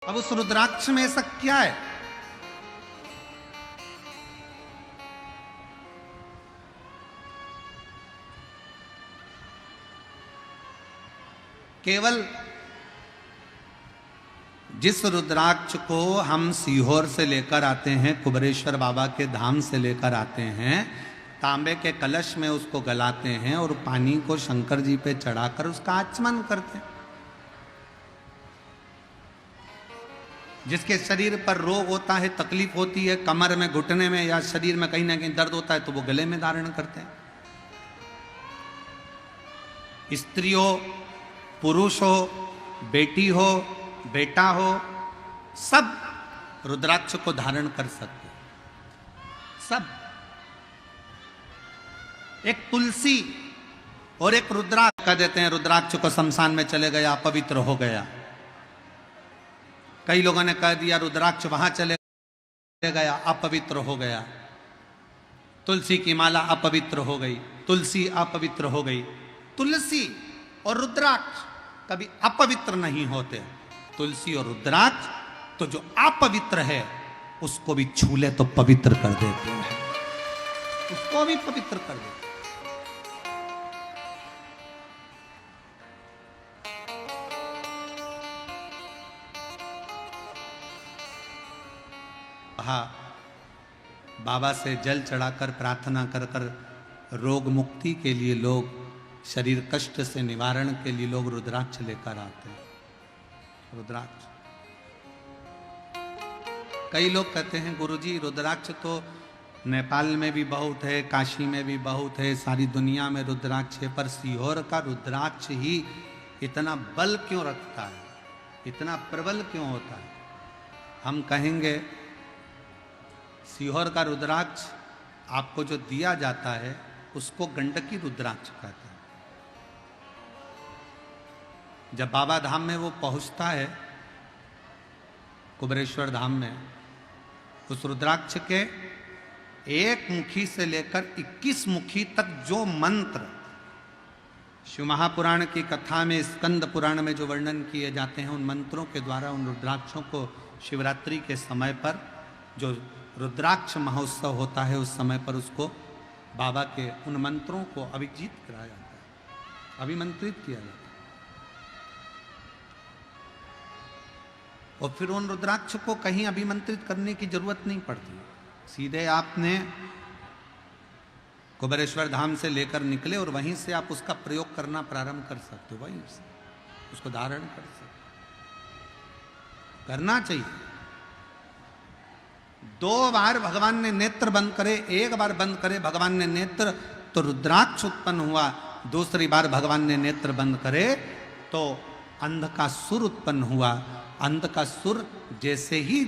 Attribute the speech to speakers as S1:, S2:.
S1: अब उस रुद्राक्ष में ऐसा क्या है? केवल जिस रुद्राक्ष को हम सीहोर से लेकर आते हैं, कुबरेश्वर बाबा के धाम से लेकर आते हैं, तांबे के कलश में उसको गलाते हैं और पानी को शंकर जी पे चढ़ाकर उसका आचमन करते हैं। जिसके शरीर पर रोग होता है, तकलीफ होती है, कमर में, घुटने में या शरीर में कहीं ना कहीं दर्द होता है, तो वो गले में धारण करते हैं। स्त्री हो, पुरुष हो, बेटी हो, बेटा हो, सब रुद्राक्ष को धारण कर सकते हैं। सब। एक तुलसी और एक रुद्राक्ष कह देते हैं, रुद्राक्ष को शमशान में चले गया, अपवित्र हो गया। कई लोगों ने कह दिया रुद्राक्ष वहां चले गया, अपवित्र हो गया। तुलसी की माला अपवित्र हो गई, तुलसी अपवित्र हो गई। तुलसी और रुद्राक्ष कभी अपवित्र नहीं होते। तुलसी और रुद्राक्ष तो जो अपवित्र है उसको भी छू ले तो पवित्र कर देते हैं, उसको भी पवित्र कर देते हैं। हाँ, बाबा से जल चढ़ाकर प्रार्थना कर कर रोग मुक्ति के लिए लोग, शरीर कष्ट से निवारण के लिए लोग रुद्राक्ष लेकर आते हैं। रुद्राक्ष। कई लोग कहते हैं गुरुजी रुद्राक्ष तो नेपाल में भी बहुत है, काशी में भी बहुत है, सारी दुनिया में रुद्राक्ष है, पर सीहोर का रुद्राक्ष ही इतना बल क्यों रखता है, इतना प्रबल क्यों होता है? हम कहेंगे सीहोर का रुद्राक्ष आपको जो दिया जाता है उसको गंडकी रुद्राक्ष कहते हैं। जब बाबा धाम में वो पहुंचता है, कुबरेश्वर धाम में, उस रुद्राक्ष के एक मुखी से लेकर 21 मुखी तक जो मंत्र शिव महापुराण की कथा में, स्कंद पुराण में जो वर्णन किए जाते हैं, उन मंत्रों के द्वारा उन रुद्राक्षों को शिवरात्रि के समय पर जो रुद्राक्ष महोत्सव होता है उस समय पर उसको बाबा के उन मंत्रों को अभिजीत कराया जाता है, अभिमंत्रित किया जाता है। और फिर उन रुद्राक्ष को कहीं अभिमंत्रित करने की जरूरत नहीं पड़ती, सीधे आपने कुबरेश्वर धाम से लेकर निकले और वहीं से आप उसका प्रयोग करना प्रारंभ कर सकते हो, वहीं से उसको धारण कर सकते, करना चाहिए। 2 बार भगवान ने नेत्र बंद करे, 1 बार बंद करे भगवान ने नेत्र तो रुद्राक्ष उत्पन्न हुआ, दूसरी बार भगवान ने नेत्र बंद करे तो अंध का सुर उत्पन्न हुआ। अंध का सुर जैसे ही